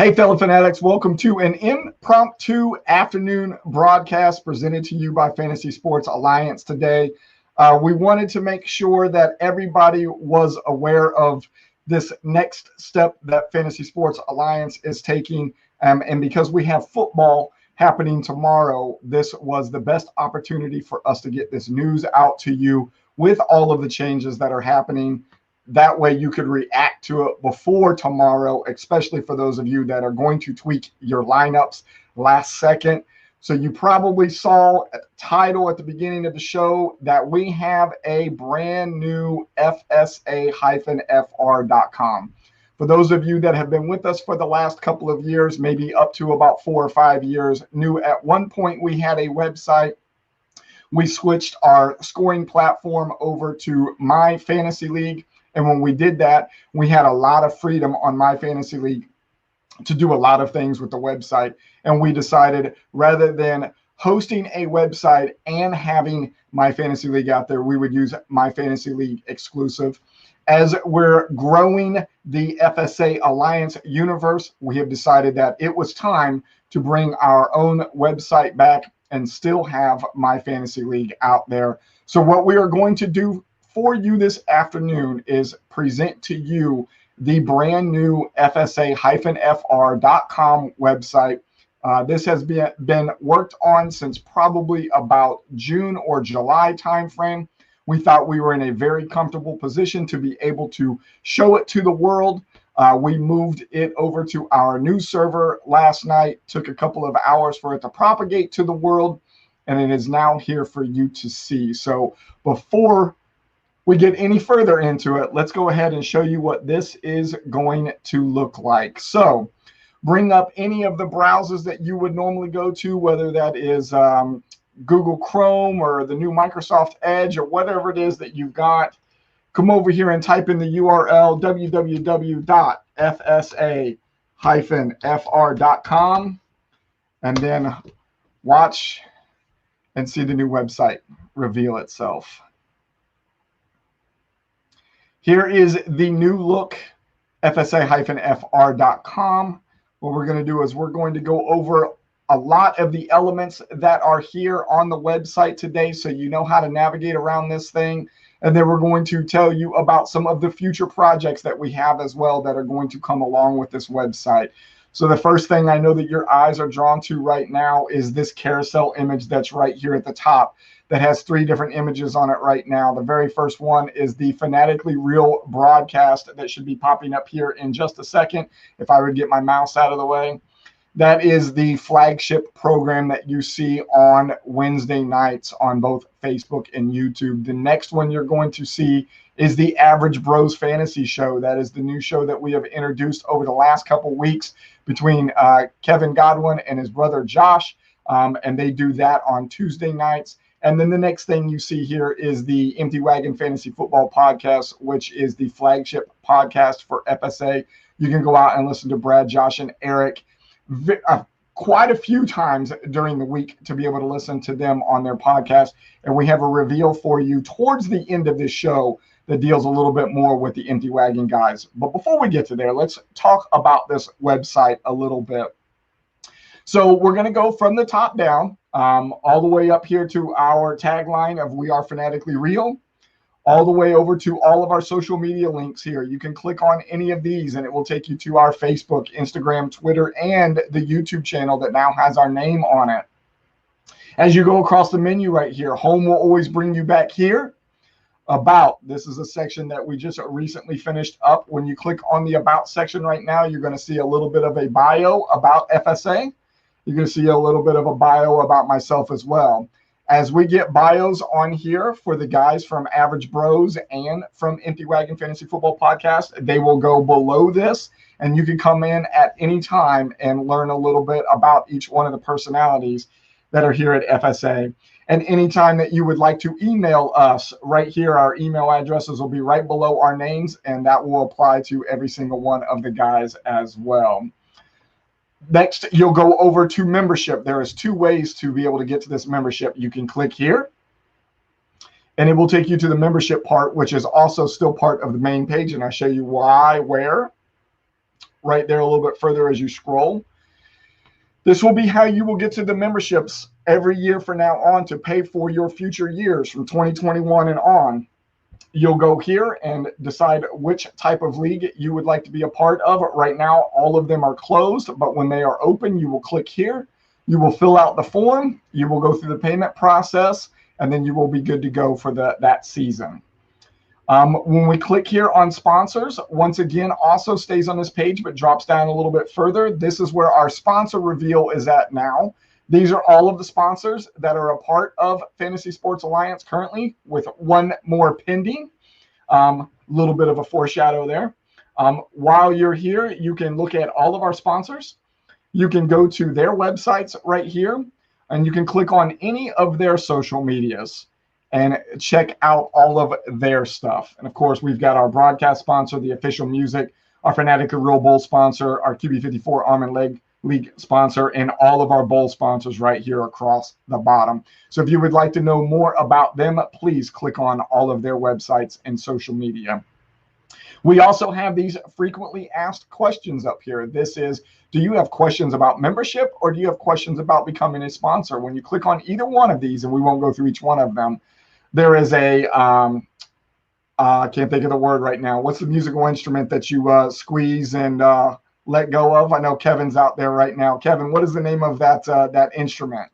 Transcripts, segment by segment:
Hey, fellow fanatics, welcome to an impromptu afternoon broadcast presented to you by Fantasy Sports Alliance today. We wanted to make sure that everybody was aware of this next step that Fantasy Sports Alliance is taking. And because we have football happening tomorrow, this was the best opportunity for us to get this news out to you with all of the changes that are happening. That way you could react to it before tomorrow, especially for those of you that are going to tweak your lineups last second. So you probably saw a title at the beginning of the show that we have a brand new FSA-FR.com. For those of you that have been with us for the last couple of years, maybe up to about 4 or 5 years, knew at one point we had a website. We switched our scoring platform over to My Fantasy League. And when we did that, we had a lot of freedom on My Fantasy League to do a lot of things with the website. And we decided rather than hosting a website and having My Fantasy League out there, we would use My Fantasy League exclusive. As we're growing the FSA Alliance universe, we have decided that it was time to bring our own website back and still have My Fantasy League out there. So what we are going to do for you this afternoon is present to you the brand new FSA-FR.com website. This has been worked on since probably about June or July timeframe. We thought we were in a very comfortable position to be able to show it to the world. We moved it over to our news server last night. Took a couple of hours for it to propagate to the world, and it is now here for you to see. So before we get any further into it, let's go ahead and show you what this is going to look like. So bring up any of the browsers that you would normally go to, whether that is Google Chrome or the new Microsoft Edge or whatever it is that you've got. Come over here and type in the URL www.fsa-fr.com and then watch and see the new website reveal itself. Here is the new look, FSA-FR.com. What we're going to do is we're going to go over a lot of the elements that are here on the website today so you know how to navigate around this thing. And then we're going to tell you about some of the future projects that we have as well that are going to come along with this website. So the first thing I know that your eyes are drawn to right now is this carousel image that's right here at the top that has 3 different images on it right now. The very first one is the Fanatically Real broadcast that should be popping up here in just a second if I would get my mouse out of the way. That is the flagship program that you see on Wednesday nights on both Facebook and YouTube. The next one you're going to see is the Average Bros Fantasy Show. That is the new show that we have introduced over the last couple weeks between Kevin Godwin and his brother Josh, and they do that on Tuesday nights. And then the next thing you see here is the Empty Wagon Fantasy Football Podcast, which is the flagship podcast for FSA. You can go out and listen to Brad, Josh, and Eric quite a few times during the week to be able to listen to them on their podcast. And we have a reveal for you towards the end of this show that deals a little bit more with the Empty Wagon guys. But before we get to there, let's talk about this website a little bit. So we're going to go from the top down all the way up here to our tagline of We Are Fanatically Real, all the way over to all of our social media links here. You can click on any of these and it will take you to our Facebook, Instagram, Twitter, and the YouTube channel that now has our name on it. As you go across the menu right here, home will always bring you back here. About, this is a section that we just recently finished up. When you click on the About section right now, you're going to see a little bit of a bio about FSA. You're going to see a little bit of a bio about myself as well. As we get bios on here for the guys from Average Bros and from Empty Wagon Fantasy Football Podcast, they will go below this, and you can come in at any time and learn a little bit about each one of the personalities that are here at FSA. And anytime that you would like to email us, right here, our email addresses will be right below our names, and that will apply to every single one of the guys as well. Next, you'll go over to membership. There is 2 ways to be able to get to this membership. You can click here, and it will take you to the membership part, which is also still part of the main page, and I'll show you why, where. right there a little bit further as you scroll. This will be how you will get to the memberships every year from now on to pay for your future years from 2021 and on. You'll go here and decide which type of league you would like to be a part of. Right now, all of them are closed, but when they are open, you will click here. You will fill out the form. You will go through the payment process, and then you will be good to go for that season. When we click here on sponsors, once again, also stays on this page, but drops down a little bit further. This is where our sponsor reveal is at now. These are all of the sponsors that are a part of Fantasy Sports Alliance currently, with one more pending. Little bit of a foreshadow there. While you're here, you can look at all of our sponsors. You can go to their websites right here, and you can click on any of their social medias and check out all of their stuff. And of course, we've got our broadcast sponsor, the official music, our Fanatically Real Bowl sponsor, our QB54 Arm and Leg League sponsor, and all of our bowl sponsors right here across the bottom. So if you would like to know more about them, please click on all of their websites and social media. We also have these frequently asked questions up here. This is, do you have questions about membership, or do you have questions about becoming a sponsor? When you click on either one of these, and we won't go through each one of them, there is a, I can't think of the word right now. What's the musical instrument that you squeeze and let go of? I know Kevin's out there right now. Kevin, what is the name of that instrument?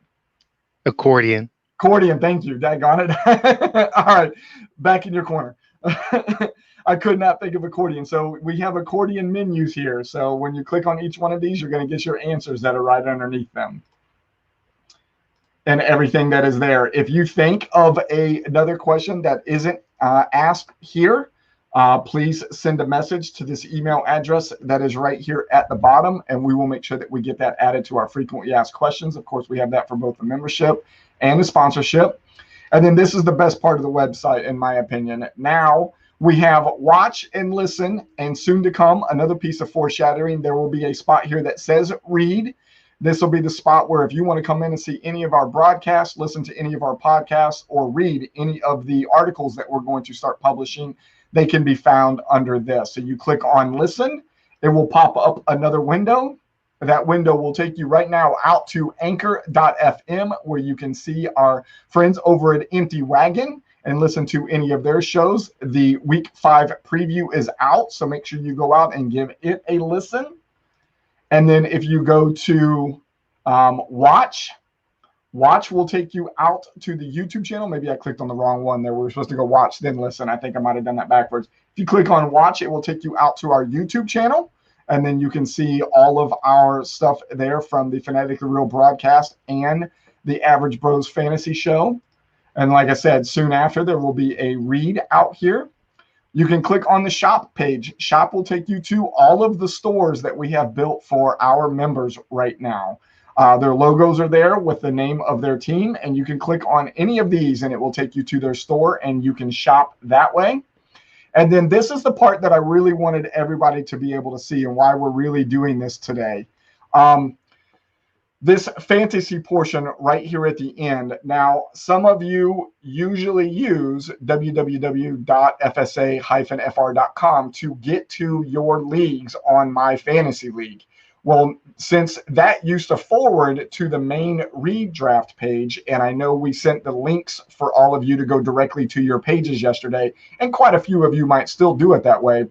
Accordion. Accordion, thank you. Daggone it. All right, back in your corner. I could not think of accordion. So we have accordion menus here. So when you click on each one of these, you're going to get your answers that are right underneath them and everything that is there. If you think of another question that isn't asked here, please send a message to this email address that is right here at the bottom, and we will make sure that we get that added to our frequently asked questions. Of course, we have that for both the membership and the sponsorship. And then this is the best part of the website, in my opinion. Now we have watch and listen, and soon to come, another piece of foreshadowing. There will be a spot here that says read. This will be the spot where if you want to come in and see any of our broadcasts, listen to any of our podcasts, or read any of the articles that we're going to start publishing, they can be found under this. So you click on listen, it will pop up another window. That window will take you right now out to anchor.fm, where you can see our friends over at Empty Wagon and listen to any of their shows. The week 5 preview is out, so make sure you go out and give it a listen. And then if you go to watch will take you out to the YouTube channel. Maybe I clicked on the wrong one there. We were supposed to go watch, then listen. I think I might have done that backwards. If you click on watch, it will take you out to our YouTube channel. And then you can see all of our stuff there from the Fanatically Real broadcast and the Average Bros Fantasy Show. And like I said, soon after, there will be a read out here. You can click on the shop page. Shop will take you to all of the stores that we have built for our members right now. Their logos are there with the name of their team, and you can click on any of these and it will take you to their store, and you can shop that way. And then this is the part that I really wanted everybody to be able to see, and why we're really doing this today. This fantasy portion right here at the end. Now, some of you usually use www.fsa-fr.com to get to your leagues on My Fantasy League. Well, since that used to forward to the main redraft page, and I know we sent the links for all of you to go directly to your pages yesterday, and quite a few of you might still do it that way,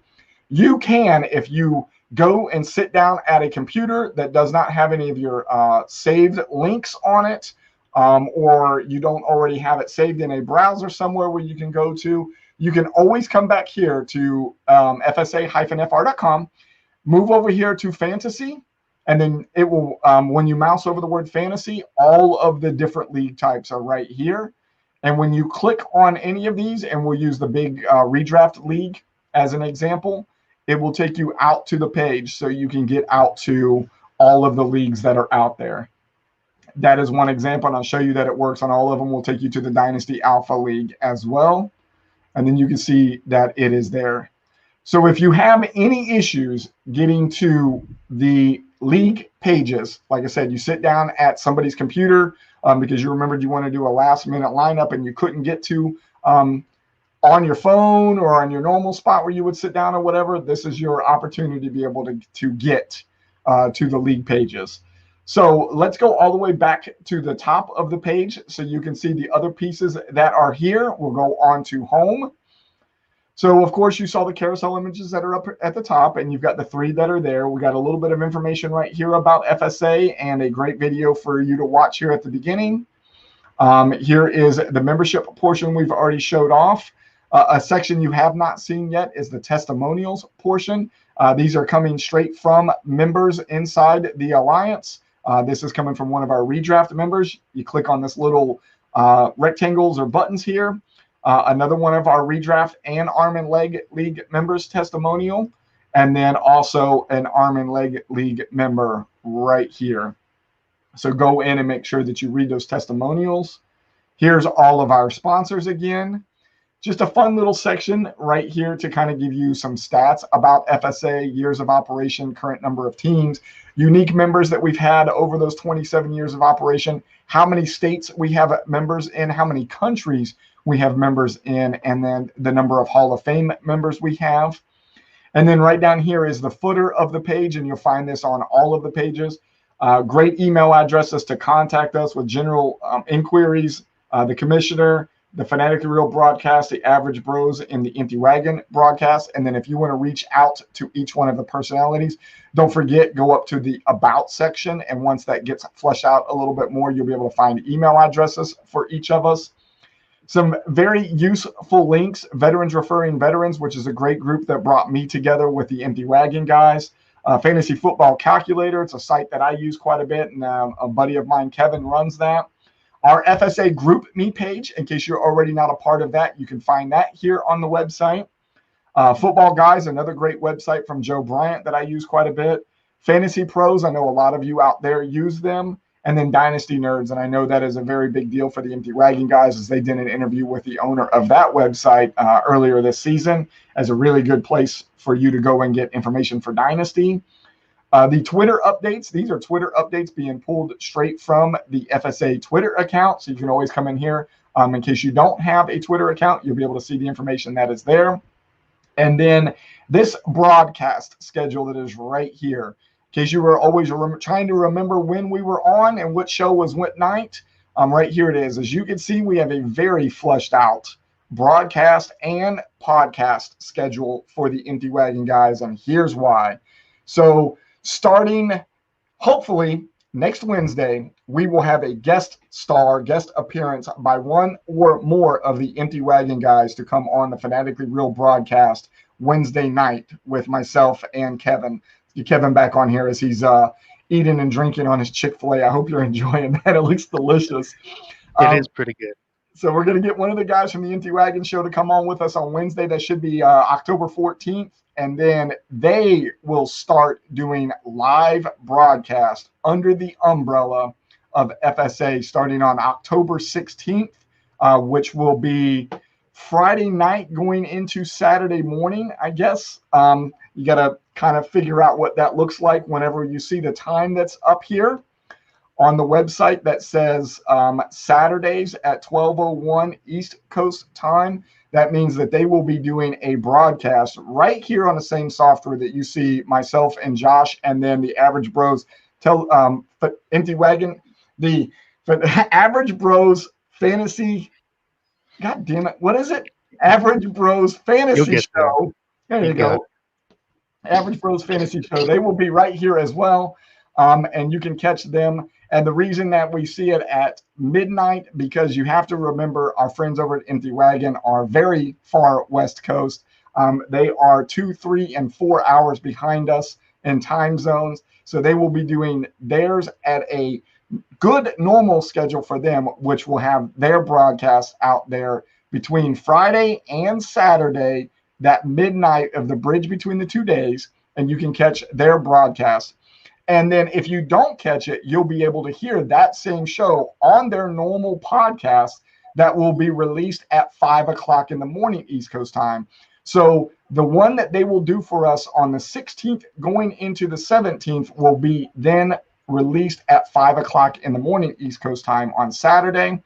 you can, if you go and sit down at a computer that does not have any of your saved links on it, or you don't already have it saved in a browser somewhere where you can go to, you can always come back here to fsa-fr.com, move over here to fantasy, and then it will, when you mouse over the word fantasy, all of the different league types are right here. And when you click on any of these, and we'll use the big redraft league as an example, it will take you out to the page so you can get out to all of the leagues that are out there. That is one example, and I'll show you that it works on all of them. We'll take you to the Dynasty Alpha League as well, and then you can see that it is there. So if you have any issues getting to the league pages, like I said, you sit down at somebody's computer because you remembered you want to do a last-minute lineup and you couldn't get to on your phone or on your normal spot where you would sit down or whatever, this is your opportunity to be able to get to the league pages. So let's go all the way back to the top of the page so you can see the other pieces that are here. We'll go on to home. So, of course, you saw the carousel images that are up at the top, and you've got the 3 that are there. We got a little bit of information right here about FSA and a great video for you to watch here at the beginning. Here is the membership portion we've already showed off. A section you have not seen yet is the testimonials portion. These are coming straight from members inside the Alliance. This is coming from one of our redraft members. You click on this little rectangles or buttons here. Another one of our redraft and arm and leg league members testimonial, and then also an arm and leg league member right here. So go in and make sure that you read those testimonials. Here's all of our sponsors again. Just a fun little section right here to kind of give you some stats about FSA, years of operation, current number of teams, unique members that we've had over those 27 years of operation, how many states we have members in, how many countries we have members in, and then the number of Hall of Fame members we have. And then right down here is the footer of the page, and you'll find this on all of the pages. Great email addresses to contact us with general inquiries, the commissioner, the Fanatically Real broadcast, the Average Bros, and the Empty Wagon broadcast. And then if you want to reach out to each one of the personalities, don't forget, go up to the About section. And once that gets flushed out a little bit more, you'll be able to find email addresses for each of us. Some very useful links, Veterans Referring Veterans, which is a great group that brought me together with the Empty Wagon guys. Fantasy Football Calculator, it's a site that I use quite a bit, and a buddy of mine, Kevin, runs that. Our FSA Group Me page, in case you're already not a part of that, you can find that here on the website. Football Guys, another great website from Joe Bryant that I use quite a bit. Fantasy Pros, I know a lot of you out there use them. And then Dynasty Nerds, and I know that is a very big deal for the Empty Wagon guys, as they did an interview with the owner of that website earlier this season as a really good place for you to go and get information for Dynasty. The Twitter updates, these are Twitter updates being pulled straight from the FSA Twitter account, so you can always come in here. In case you don't have a Twitter account, you'll be able to see the information that is there. And then this broadcast schedule that is right here. In case you were always trying to remember when we were on and what show was what night, right here it is. As you can see, we have a very fleshed out broadcast and podcast schedule for the Empty Wagon guys, and here's why. So starting hopefully next Wednesday, we will have a guest appearance by one or more of the Empty Wagon guys to come on the Fanatically Real broadcast Wednesday night with myself and Kevin. Get Kevin back on here as he's eating and drinking on his Chick-fil-A. I hope you're enjoying that. It looks delicious. It is pretty good. So we're going to get one of the guys from the Empty Wagon show to come on with us on Wednesday. That should be October 14th. And then they will start doing live broadcast under the umbrella of FSA starting on October 16th, which will be Friday night going into Saturday morning, I guess. You got to kind of figure out what that looks like whenever you see the time that's up here on the website that says Saturdays at 12:01 East Coast time. That means that they will be doing a broadcast right here on the same software that you see myself and Josh, and then the Average Bros Empty Wagon, the Average Bros Fantasy. God damn it! What is it? Average Bros Fantasy Show. There you go. Average Bros Fantasy Show. They will be right here as well, and you can catch them. And the reason that we see it at midnight, because you have to remember our friends over at Empty Wagon are very far West Coast. They are 2, 3, and 4 hours behind us in time zones. So they will be doing theirs at a good normal schedule for them, which will have their broadcast out there between Friday and Saturday, that midnight of the bridge between the 2 days, and you can catch their broadcast. And then if you don't catch it, you'll be able to hear that same show on their normal podcast that will be released at 5 o'clock in the morning East Coast time. So the one that they will do for us on the 16th going into the 17th will be then released at 5 o'clock in the morning East Coast time on Saturday.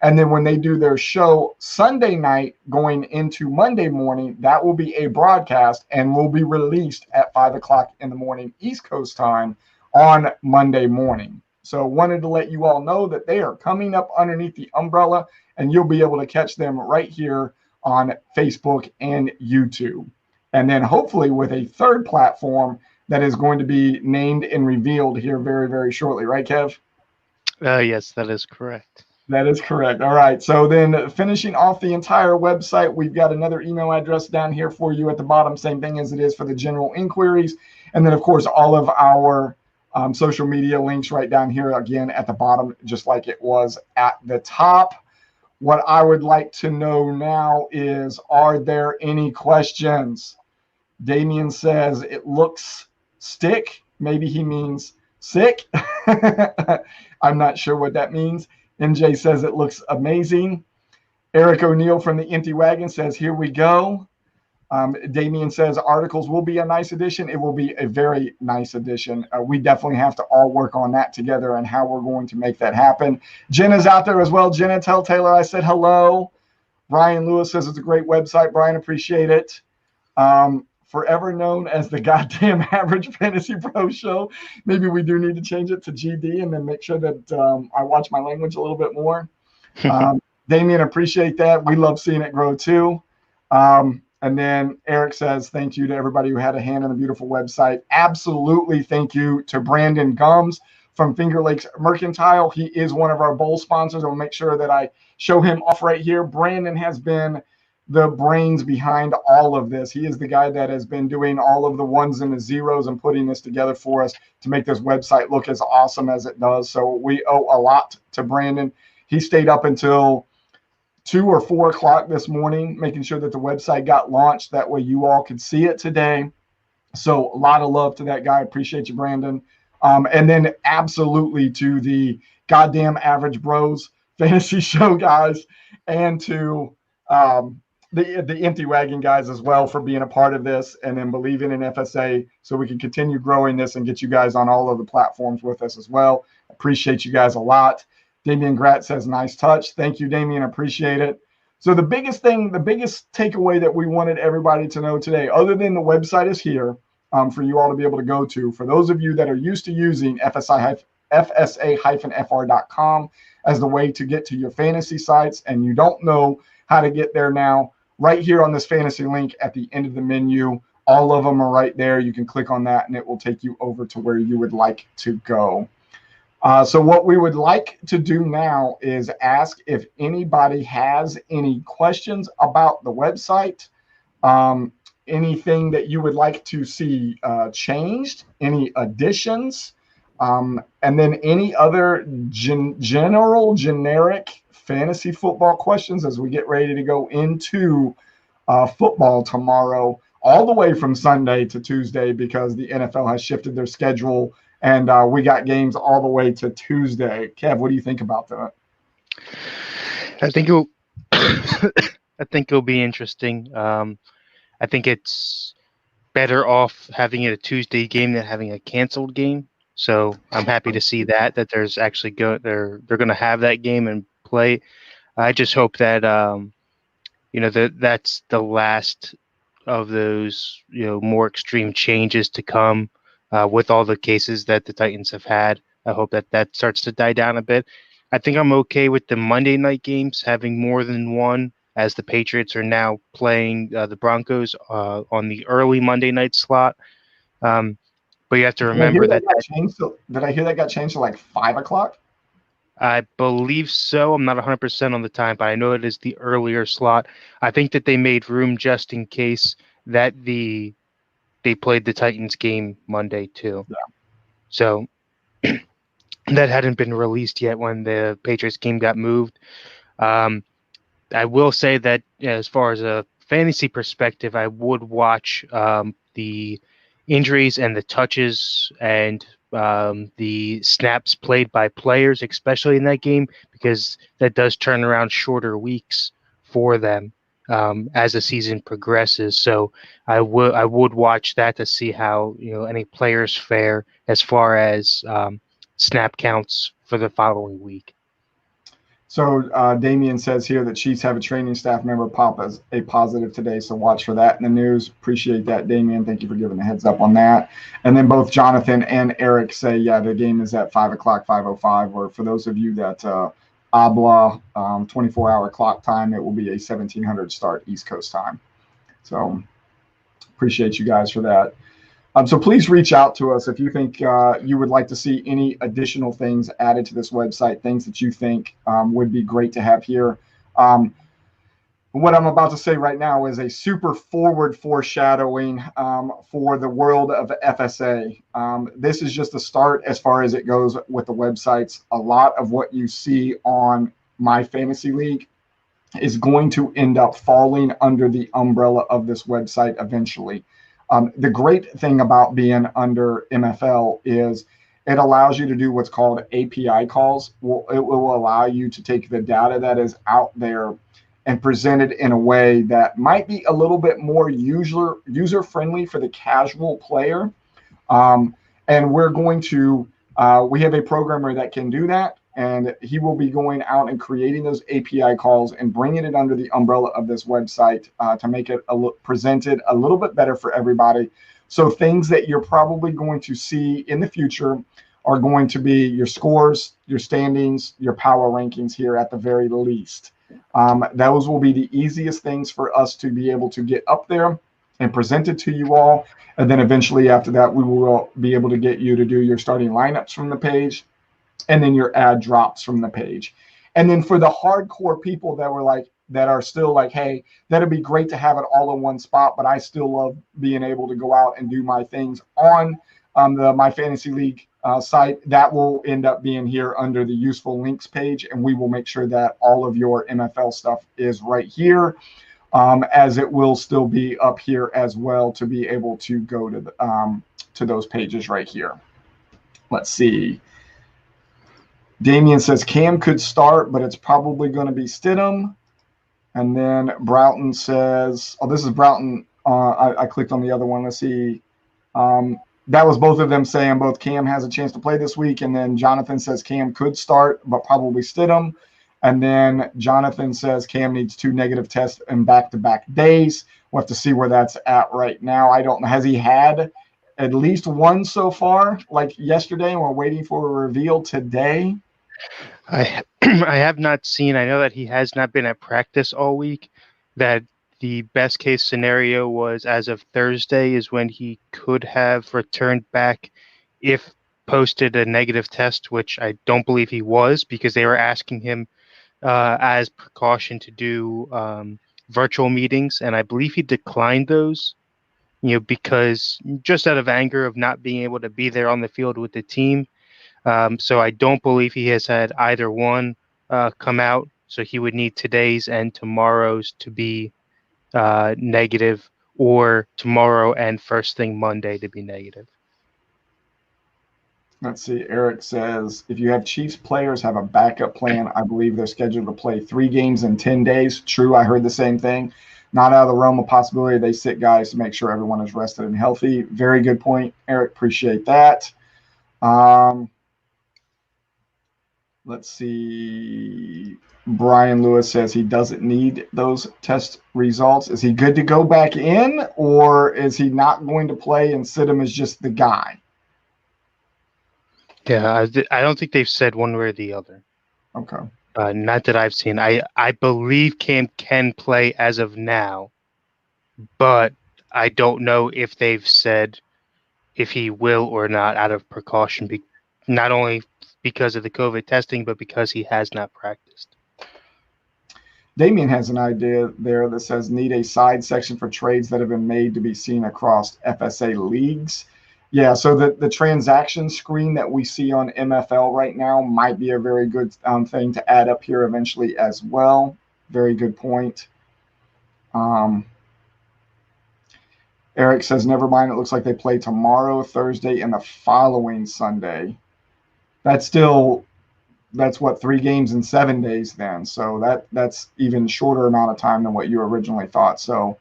And then when they do their show Sunday night going into Monday morning, that will be a broadcast and will be released at 5 o'clock in the morning East Coast time on Monday morning. So wanted to let you all know that they are coming up underneath the umbrella, and you'll be able to catch them right here on Facebook and YouTube. And then hopefully with a third platform that is going to be named and revealed here very, very shortly. Right, Kev? Yes, that is correct. That is correct. All right. So then finishing off the entire website, we've got another email address down here for you at the bottom. Same thing as it is for the general inquiries. And then, of course, all of our social media links right down here again at the bottom, just like it was at the top. What I would like to know now is, are there any questions? Damien says it looks stick. Maybe he means sick. I'm not sure what that means. MJ says it looks amazing. Eric O'Neill from the Empty Wagon says, here we go. Damien says articles will be a nice addition. It will be a very nice addition. We definitely have to all work on that together and how we're going to make that happen. Jenna's out there as well. Jenna, tell Taylor I said hello. Brian Lewis says it's a great website. Brian, appreciate it. Forever known as the goddamn Average Fantasy Pro Show. Maybe we do need to change it to GD and then make sure that I watch my language a little bit more. Damien, appreciate that. We love seeing it grow too. And then Eric says, thank you to everybody who had a hand on the beautiful website. Absolutely thank you to Brandon Gums from Finger Lakes Mercantile. He is one of our bowl sponsors. I'll make sure that I show him off right here. Brandon has been the brains behind all of this. He is the guy that has been doing all of the ones and the zeros and putting this together for us to make this website look as awesome as it does. So we owe a lot to Brandon. He stayed up until 2 or 4 o'clock this morning, making sure that the website got launched. That way you all could see it today. So a lot of love to that guy. Appreciate you, Brandon. And then absolutely to the goddamn Average Bros Fantasy Show guys, and to the Empty Wagon guys as well for being a part of this and then believing in FSA so we can continue growing this and get you guys on all of the platforms with us as well. Appreciate you guys a lot. Damian Grat says, nice touch. Thank you, Damian. Appreciate it. So the biggest thing, the biggest takeaway that we wanted everybody to know today, other than the website is here for you all to be able to go to, for those of you that are used to using FSA-FR.com as the way to get to your fantasy sites and you don't know how to get there now, right here on this fantasy link at the end of the menu, all of them are right there. You can click on that and it will take you over to where you would like to go. So what we would like to do now is ask if anybody has any questions about the website, anything that you would like to see changed, any additions, and then any other generic fantasy football questions as we get ready to go into football tomorrow, all the way from Sunday to Tuesday because the NFL has shifted their schedule. And we got games all the way to Tuesday. Kev, what do you think about that? I think it'll be interesting. I think it's better off having it a Tuesday game than having a canceled game. So I'm happy to see that there's actually they're going to have that game and play. I just hope that that's the last of those more extreme changes to come. With all the cases that the Titans have had, I hope that starts to die down a bit. I think I'm okay with the Monday night games having more than one, as the Patriots are now playing the Broncos on the early Monday night slot. But you have to remember did I hear that got changed to like 5 o'clock? I believe so. I'm not 100% on the time, but I know it is the earlier slot. I think that they made room just in case that they played the Titans game Monday too. Yeah. So that hadn't been released yet when the Patriots game got moved. I will say that as far as a fantasy perspective, I would watch the injuries and the touches and the snaps played by players, especially in that game, because that does turn around shorter weeks for them. As the season progresses. So I would watch that to see how any players fare as far as snap counts for the following week. So Damien says here that Chiefs have a training staff member pop as a positive today. So watch for that in the news. Appreciate that, Damien. Thank you for giving a heads up on that. And then both Jonathan and Eric say, yeah, the game is at 5 o'clock, 5:05. Or for those of you that Abla 24-hour clock time, it will be a 1700 start East Coast time. So appreciate you guys for that. So please reach out to us if you think you would like to see any additional things added to this website, things that you think would be great to have here. What I'm about to say right now is a super forward foreshadowing for the world of FSA. This is just a start as far as it goes with the websites. A lot of what you see on My Fantasy League is going to end up falling under the umbrella of this website eventually. The great thing about being under MFL is it allows you to do what's called API calls. It will allow you to take the data that is out there and present it in a way that might be a little bit more user-friendly for the casual player. And we're going to, we have a programmer that can do that. And he will be going out and creating those API calls and bringing it under the umbrella of this website to make it presented a little bit better for everybody. So things that you're probably going to see in the future are going to be your scores, your standings, your power rankings here at the very least. Those will be the easiest things for us to be able to get up there and present it to you all. And then eventually after that, we will be able to get you to do your starting lineups from the page, and then your ad drops from the page. And then for the hardcore people that were like, that are still like, hey, that'd be great to have it all in one spot, but I still love being able to go out and do my things on the My Fantasy League site, that will end up being here under the useful links page. And we will make sure that all of your MFL stuff is right here, as it will still be up here as well to be able to go to those pages right here. Let's see. Damien says Cam could start, but it's probably going to be Stidham. And then Broughton says, oh, this is Broughton. I clicked on the other one. Let's see. That was both of them saying both Cam has a chance to play this week. And then Jonathan says Cam could start, but probably Stidham. And then Jonathan says Cam needs 2 negative tests in back-to-back days. We'll have to see where that's at right now. I don't know. Has he had at least one so far, like yesterday, and we're waiting for a reveal today? I have not seen. I know that he has not been at practice all week. That the best case scenario was as of Thursday is when he could have returned back if posted a negative test, which I don't believe he was, because they were asking him as precaution to do virtual meetings, and I believe he declined those, because just out of anger of not being able to be there on the field with the team. So I don't believe he has had either one come out. So he would need today's and tomorrow's to be negative, or tomorrow and first thing Monday to be negative. Let's see. Eric says, if you have Chiefs players have a backup plan, I believe they're scheduled to play 3 games in 10 days. True, I heard the same thing. Not out of the realm of possibility. They sit guys to make sure everyone is rested and healthy. Very good point, Eric. Appreciate that. Let's see. Brian Lewis says he doesn't need those test results. Is he good to go back in, or is he not going to play and Stidham is just the guy? Yeah, I don't think they've said one way or the other. Okay. Not that I've seen. I believe Cam can play as of now, but I don't know if they've said if he will or not out of precaution, not only because of the COVID testing, but because he has not practiced. Damien has an idea there that says need a side section for trades that have been made to be seen across FSA leagues. Yeah, so the transaction screen that we see on MFL right now might be a very good thing to add up here eventually as well. Very good point. Eric says, never mind. It looks like they play tomorrow, Thursday, and the following Sunday. That's what, 3 games in 7 days then. So that's even shorter amount of time than what you originally thought. So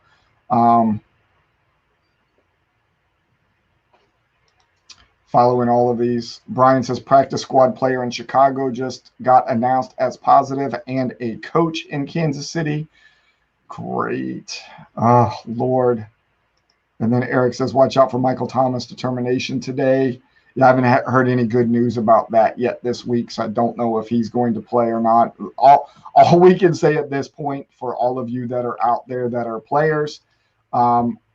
following all of these. Brian says practice squad player in Chicago just got announced as positive, and a coach in Kansas City. Great. Oh, Lord. And then Eric says, watch out for Michael Thomas determination today. Yeah, I haven't heard any good news about that yet this week, so I don't know if he's going to play or not. All we can say at this point for all of you that are out there that are players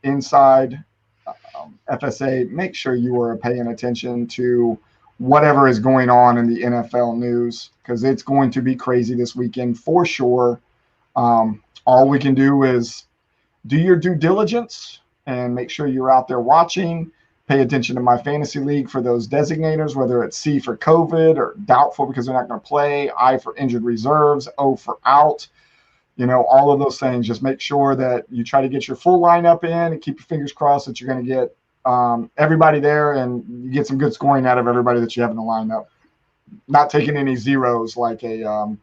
inside FSA, make sure you are paying attention to whatever is going on in the NFL news, because it's going to be crazy this weekend for sure. All we can do is do your due diligence and make sure you're out there watching. Pay attention to my fantasy league for those designators, whether it's C for COVID or doubtful because they're not going to play, I for injured reserves, O for out. All of those things. Just make sure that you try to get your full lineup in and keep your fingers crossed that you're going to get everybody there and you get some good scoring out of everybody that you have in the lineup. Not taking any zeros like a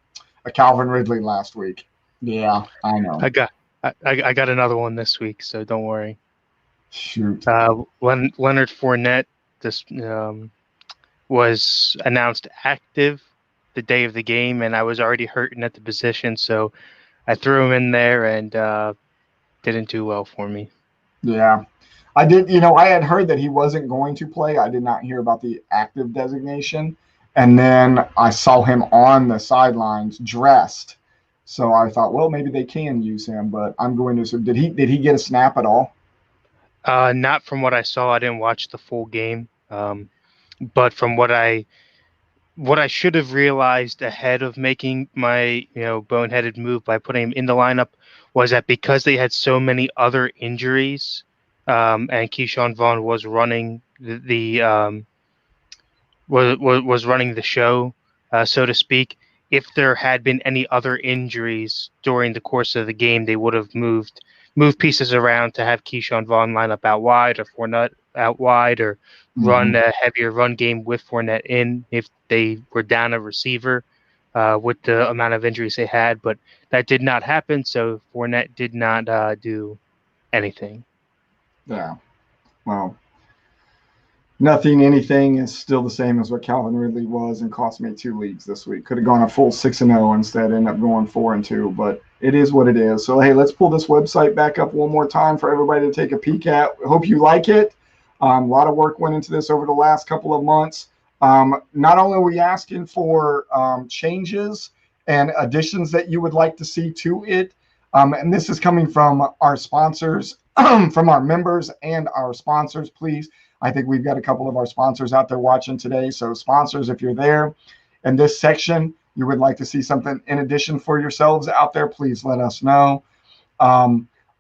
Calvin Ridley last week. Yeah, I know. I got another one this week, so don't worry. Shoot. Leonard Fournette was announced active the day of the game, and I was already hurting at the position, so I threw him in there and didn't do well for me. Yeah, I did. I had heard that he wasn't going to play. I did not hear about the active designation, and then I saw him on the sidelines dressed. So I thought, well, maybe they can use him, but I'm going to. So did he get a snap at all? Not from what I saw. I didn't watch the full game, but from what I should have realized ahead of making my boneheaded move by putting him in the lineup was that because they had so many other injuries, and Keyshawn Vaughn was running was running the show, so to speak. If there had been any other injuries during the course of the game, they would have moved pieces around to have Keyshawn Vaughn line up out wide or Fournette out wide, or run a heavier run game with Fournette in if they were down a receiver with the amount of injuries they had. But that did not happen, so Fournette did not do anything. Yeah. Well, anything is still the same as what Calvin Ridley was and cost me 2 leagues this week. Could have gone a full 6-0 instead, ended up going 4-2, but it is what it is. So, hey, let's pull this website back up one more time for everybody to take a peek at. Hope you like it. A lot of work went into this over the last couple of months. Not only are we asking for changes and additions that you would like to see to it, and this is coming from our sponsors, from our members and our sponsors, please. I think we've got a couple of our sponsors out there watching today. So sponsors, if you're there in this section, you would like to see something in addition for yourselves out there, please let us know.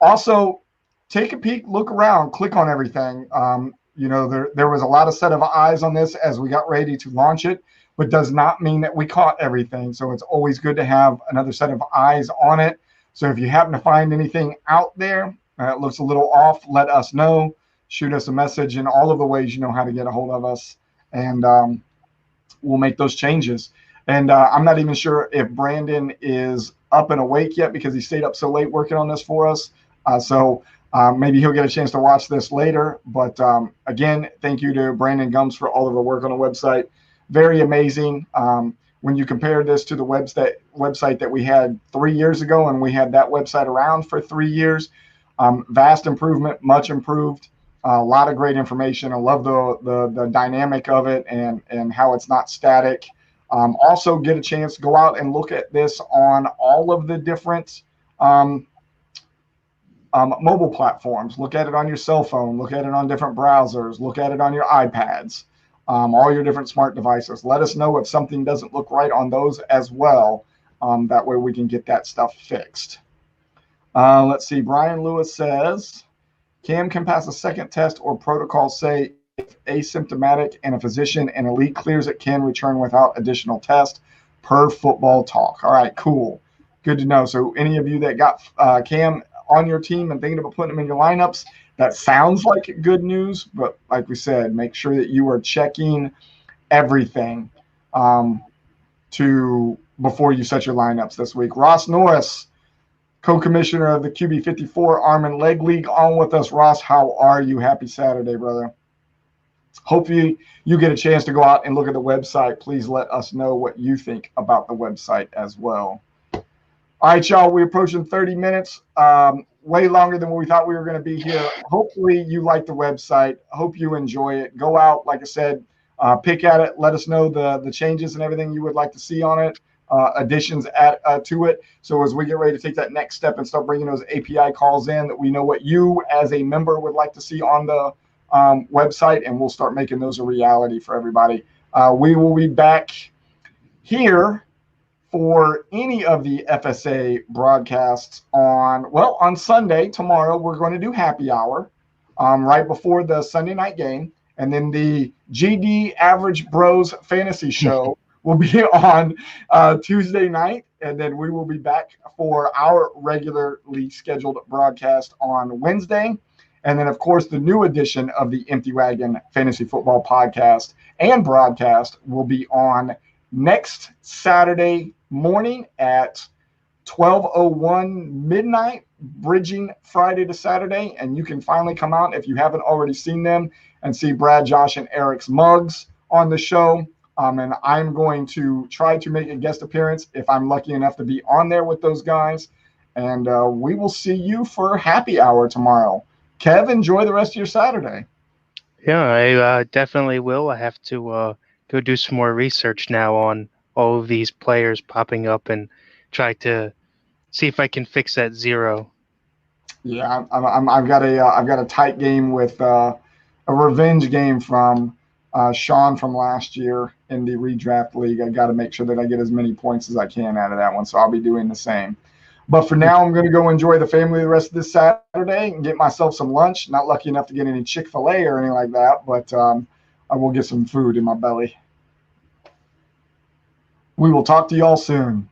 Also, take a peek, look around, click on everything. There was a lot of set of eyes on this as we got ready to launch it, but does not mean that we caught everything. So it's always good to have another set of eyes on it. So if you happen to find anything out there that looks a little off, let us know. Shoot us a message in all of the ways you know how to get a hold of us, and we'll make those changes. And I'm not even sure if Brandon is up and awake yet because he stayed up so late working on this for us. So maybe he'll get a chance to watch this later. But again, thank you to Brandon Gums for all of the work on the website. Very amazing. When you compare this to the website that we had 3 years ago, and we had that website around for 3 years, vast improvement, much improved. A lot of great information. I love the dynamic of it and how it's not static. Also get a chance to go out and look at this on all of the different mobile platforms. Look at it on your cell phone. Look at it on different browsers. Look at it on your iPads, all your different smart devices. Let us know if something doesn't look right on those as well. That way we can get that stuff fixed. Let's see. Brian Lewis says, Cam can pass a second test or protocol, say if asymptomatic and a physician and elite clears it, can return without additional test per Football Talk. All right, cool. Good to know. So any of you that got Cam on your team and thinking about putting him in your lineups, that sounds like good news. But like we said, make sure that you are checking everything before you set your lineups this week. Ross Norris, co-commissioner of the QB54 Arm and Leg League, on with us. Ross, how are you? Happy Saturday, brother. hopefully you get a chance to go out and look at the website. Please let us know what you think about the website as well. All right, y'all, we're approaching 30 minutes, way longer than what we thought we were going to be here. Hopefully you like the website. Hope you enjoy it. Go out, like I said, pick at it. Let us know the changes and everything you would like to see on it, additions to it. So as we get ready to take that next step and start bringing those API calls in, that we know what you as a member would like to see on the website, and we'll start making those a reality for everybody. We will be back here for any of the FSA broadcasts on Sunday. Tomorrow we're going to do happy hour right before the Sunday night game, and then the GD Average Bros Fantasy Show will be on Tuesday night, and then we will be back for our regularly scheduled broadcast on Wednesday. And then, of course, the new edition of the Empty Wagon Fantasy Football podcast and broadcast will be on next Saturday morning at 12:01 midnight, bridging Friday to Saturday. And you can finally come out, if you haven't already seen them, and see Brad, Josh, and Eric's mugs on the show. And I'm going to try to make a guest appearance if I'm lucky enough to be on there with those guys. And we will see you for happy hour tomorrow. Kev, enjoy the rest of your Saturday. Yeah, I definitely will. I have to go do some more research now on all of these players popping up and try to see if I can fix that 0. Yeah, I've got a tight game with a revenge game from Sean from last year in the redraft league. I got to make sure that I get as many points as I can out of that one, so I'll be doing the same. But for now, I'm going to go enjoy the family the rest of this Saturday and get myself some lunch. Not lucky enough to get any Chick-fil-A or anything like that, but I will get some food in my belly. We will talk to y'all soon.